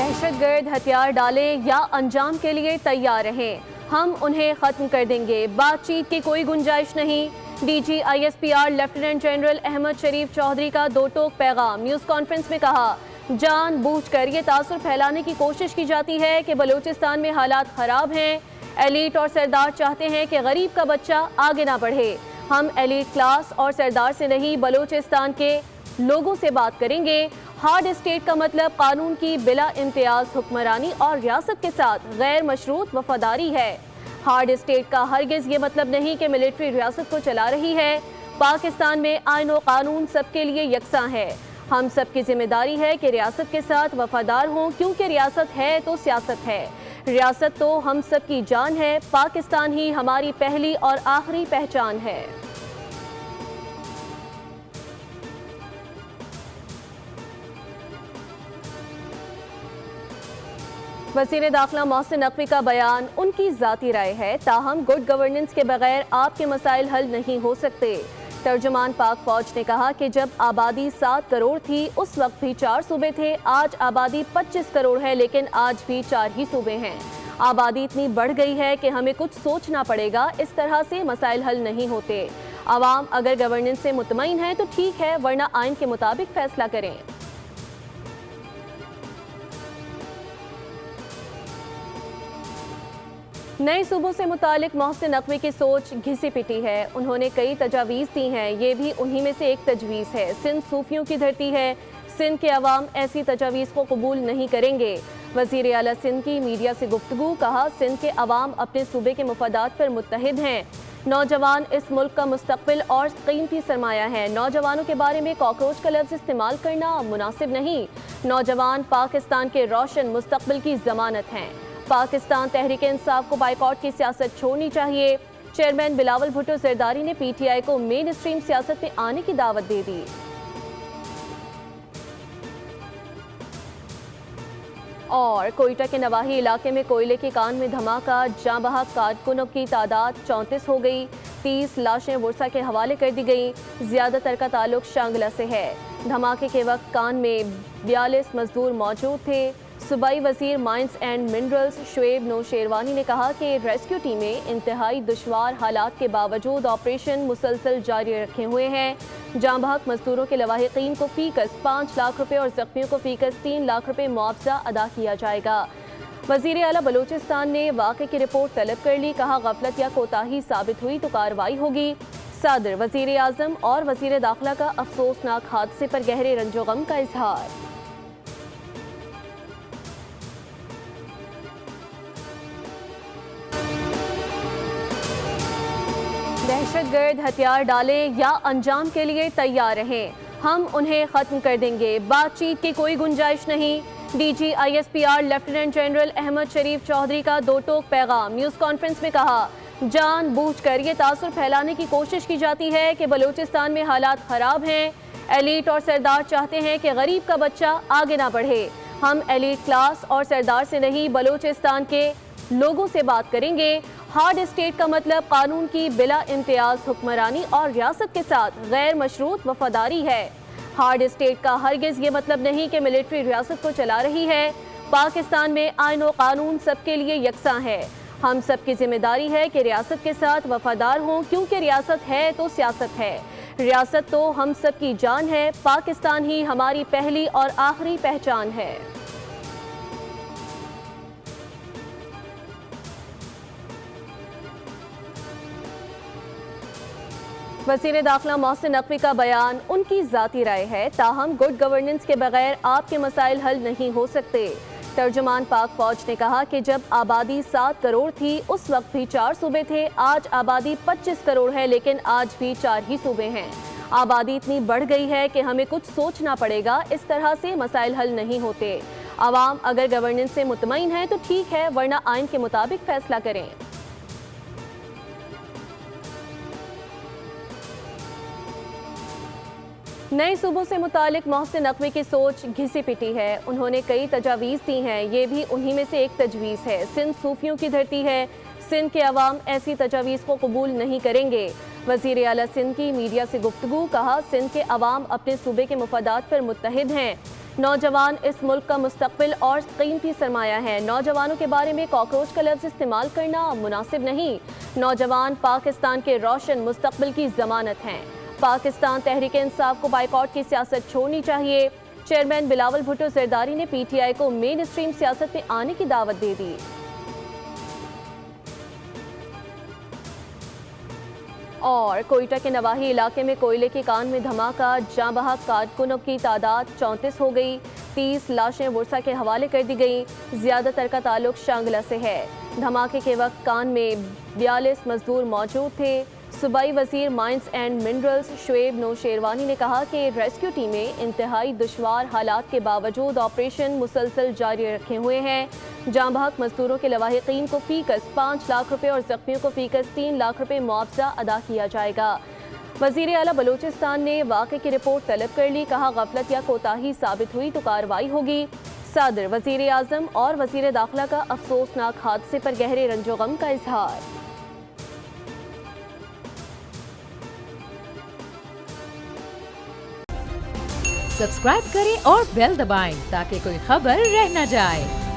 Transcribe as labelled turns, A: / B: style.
A: दहशत गर्द हथियार डालें या अंजाम के लिए तैयार रहें, हम उन्हें खत्म कर देंगे, बातचीत की कोई गुंजाइश नहीं। DG ISPR lieutenant general Ahmed Sharif Chaudhry का दो टोक पैगाम। न्यूज़ कॉन्फ्रेंस में कहा, जानबूझकर ये तासुर फैलाने की कोशिश की जाती है कि बलूचिस्तान में हालात खराब हैं। एलीट और सरदार चाहते हैं कि गरीब का बच्चा आगे ना बढ़े। हम एलीट क्लास और सरदार से नहीं, बलूचिस्तान के लोगों से बात करेंगे। हार्ड स्टेट का मतलब कानून की बिला इम्तियाज हुक्मरानी और रियासत के साथ गैर मशरूत वफादारी है। हार्ड स्टेट का हरगिज ये मतलब नहीं कि मिलिट्री रियासत को चला रही है। पाकिस्तान में आईन और कानून सबके लिए यकसां है। हम सब की जिम्मेदारी है कि रियासत के साथ वफादार हों, क्योंकि रियासत है तो सियासत है। रियासत तो हम सब की जान है। पाकिस्तान ही हमारी पहली और आखिरी पहचान है। वज़ीर दाखिला मोहसिन नकवी का बयान उनकी ज़ाती राय है, ताहम गुड गवर्नेंस के बगैर आपके मसाइल हल नहीं हो सकते। तर्जुमान पाक फौज ने कहा कि जब आबादी 7 करोड़ थी उस वक्त भी 4 सूबे थे। आज आबादी 25 करोड़ है, लेकिन आज भी 4 ही सूबे हैं। आबादी इतनी बढ़ गई है कि हमें कुछ सोचना पड़ेगा। इस तरह से मसाइल हल नहीं होते। आवाम अगर गवर्नेंस से मुतमईन है तो ठीक है, वरना आइन के मुताबिक फैसला करें। नए सूबों से मुतालिक मोहसिन नकवी की सोच घिसी पिटी है। उन्होंने कई तजावीज़ दी हैं, ये भी उन्हीं में से एक तजवीज़ है। सिंध सूफियों की धरती है, सिंध के अवाम ऐसी तजावीज़ को कबूल नहीं करेंगे। वज़ीर आला सिंध की मीडिया से गुफ्तगू, कहा सिंध के अवाम अपने सूबे के मफादात पर मुत्तहिद हैं। नौजवान इस मुल्क का मुस्तकबिल और कीमती सरमाया है। नौजवानों के बारे में कॉकरोच का लफ्ज़ इस्तेमाल करना मुनासिब नहीं। नौजवान पाकिस्तान के रोशन मुस्तकबिल की ज़मानत हैं। पाकिस्तान तहरीक इंसाफ को बाइकॉट की सियासत छोड़नी चाहिए। चेयरमैन बिलावल भुट्टो जरदारी ने PTI को मेन स्ट्रीम सियासत में आने की दावत दे दी। और कोयटा के नवाही इलाके में कोयले की कान में धमाका, जाँ बहक कारकुनों की तादाद 34 हो गई। 30 लाशें वर्सा के हवाले कर दी गई। ज़्यादातर का ताल्लुक शांगला से है। धमाके के वक्त कान में 42 मजदूर मौजूद थे। सूबाई वज़ीर माइंस एंड मिनरल्स शुएब नौशेरवानी ने कहा कि रेस्क्यू टीमें इंतहाई दुश्वार हालात के बावजूद ऑपरेशन मुसलसल जारी रखे हुए हैं। जाँ बहक मजदूरों के लवाहिकीन को फीकस 5 लाख रुपए और जख्मियों को फीकस 3 लाख रुपए मुआवजा अदा किया जाएगा। वज़ीर आला बलूचिस्तान ने वाक़े की रिपोर्ट तलब कर ली। कहा गफलत या कोताही साबित हुई तो कार्रवाई होगी। सदर, वज़ीर आज़म और वज़ीर दाखिला का अफसोसनाक हादसे पर गहरे रंजो गम का इजहार। दहशत गर्द हथियार डालें या अंजाम के लिए तैयार रहें, हम उन्हें खत्म कर देंगे, बातचीत की कोई गुंजाइश नहीं। DG ISPR lieutenant general Ahmed Sharif Chaudhry का दो टोक पैगाम। न्यूज़ कॉन्फ्रेंस में कहा, जानबूझकर ये तासुर फैलाने की कोशिश की जाती है कि बलूचिस्तान में हालात खराब हैं। एलीट और सरदार चाहते हैं कि गरीब का बच्चा आगे ना बढ़े। हम एलीट क्लास और सरदार से नहीं, बलूचिस्तान के लोगों से बात करेंगे। हार्ड स्टेट का मतलब कानून की बिला इम्तियाज हुक्मरानी और रियासत के साथ गैर मशरूत वफादारी है। हार्ड स्टेट का हरगिज ये मतलब नहीं कि मिलिट्री रियासत को चला रही है। पाकिस्तान में आईन और कानून सबके लिए यकसां है। हम सब की जिम्मेदारी है कि रियासत के साथ वफादार हों, क्योंकि रियासत है तो सियासत है। रियासत तो हम सब की जान है। पाकिस्तान ही हमारी पहली और आखिरी पहचान है। वज़ीर दाखिला मोहसिन नकवी का बयान उनकी ज़ाती राय है, ताहम गुड गवर्नेंस के बगैर आपके मसाइल हल नहीं हो सकते। तर्जुमान पाक फौज ने कहा कि जब आबादी 7 करोड़ थी उस वक्त भी 4 सूबे थे। आज आबादी 25 करोड़ है, लेकिन आज भी 4 ही सूबे हैं। आबादी इतनी बढ़ गई है कि हमें कुछ सोचना पड़ेगा। इस तरह से मसाइल हल नहीं होते। आवाम अगर गवर्नेंस से मुतमईन है तो ठीक है, वरना आइन के मुताबिक फैसला करें। नए सूबों से मुतालिक मोहसिन नकवी की सोच घिसी पिटी है। उन्होंने कई तजावीज़ दी हैं, ये भी उन्हीं में से एक तजवीज़ है। सिंध सूफियों की धरती है, सिंध के अवाम ऐसी तजावीज़ को कबूल नहीं करेंगे। वज़ीर आला सिंध की मीडिया से गुफ्तगू, कहा सिंध के अवाम अपने सूबे के मफादात पर मुत्तहिद हैं। नौजवान इस मुल्क का मुस्तकबिल और कीमती सरमाया है। नौजवानों के बारे में कॉकरोच का लफ्ज़ इस्तेमाल करना मुनासिब नहीं। नौजवान पाकिस्तान के रोशन मुस्तकबिल की ज़मानत हैं। पाकिस्तान तहरीक इंसाफ को बाइकॉट की सियासत छोड़नी चाहिए। चेयरमैन बिलावल भुट्टो जरदारी ने PTI को मेन स्ट्रीम सियासत में आने की दावत दे दी। और कोयटा के नवाही इलाके में कोयले की कान में धमाका, जाँ बहक कारकुनों की तादाद 34 हो गई। 30 लाशें वर्सा के हवाले कर दी गई। ज़्यादातर का ताल्लुक शांगला से है। धमाके के वक्त कान में 42 मजदूर मौजूद थे। सूबाई वजीर माइंस एंड मिनरल्स शुएब नौशेरवानी ने कहा कि रेस्क्यू टीमें इंतहाई दुश्वार हालात के बावजूद ऑपरेशन मुसलसल जारी रखे हुए हैं। जाँ बहक मजदूरों के लवाहिकीन को फीकस 5 लाख रुपए और जख्मियों को फीकस 3 लाख रुपए मुआवजा अदा किया जाएगा। वजीर आला बलूचिस्तान ने वाक़े की रिपोर्ट तलब कर ली। कहा गफलत या कोताही साबित हुई तो कार्रवाई होगी। सदर, वजीर आज़म और वजीर दाखिला का अफसोसनाक हादसे पर गहरे रंजो गम का इजहार।
B: सब्सक्राइब करें और बेल दबाएं ताकि कोई खबर रह न जाए।